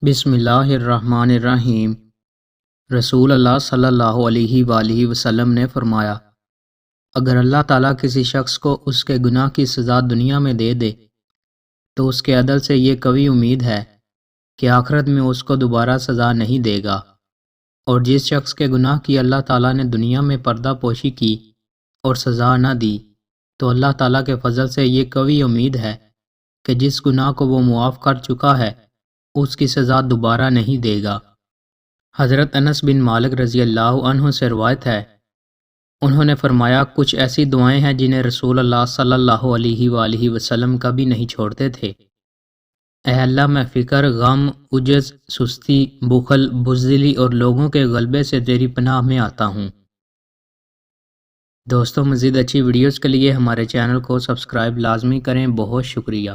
بسم اللہ الرحمن الرحیم۔ رسول اللہ صلی اللہ علیہ وآلہ وسلم نے فرمایا، اگر اللہ تعالیٰ کسی شخص کو اس کے گناہ کی سزا دنیا میں دے دے تو اس کے عدل سے یہ قوی امید ہے کہ آخرت میں اس کو دوبارہ سزا نہیں دے گا، اور جس شخص کے گناہ کی اللہ تعالیٰ نے دنیا میں پردہ پوشی کی اور سزا نہ دی تو اللہ تعالیٰ کے فضل سے یہ قوی امید ہے کہ جس گناہ کو وہ معاف کر چکا ہے اس کی سزا دوبارہ نہیں دے گا۔ حضرت انس بن مالک رضی اللہ عنہ سے روایت ہے، انہوں نے فرمایا، کچھ ایسی دعائیں ہیں جنہیں رسول اللہ صلی اللہ علیہ وآلہ وسلم کبھی نہیں چھوڑتے تھے۔ اے اللہ، میں فکر، غم، عجز، سستی، بخل، بزدلی اور لوگوں کے غلبے سے تیری پناہ میں آتا ہوں۔ دوستو، مزید اچھی ویڈیوز کے لیے ہمارے چینل کو سبسکرائب لازمی کریں۔ بہت شکریہ۔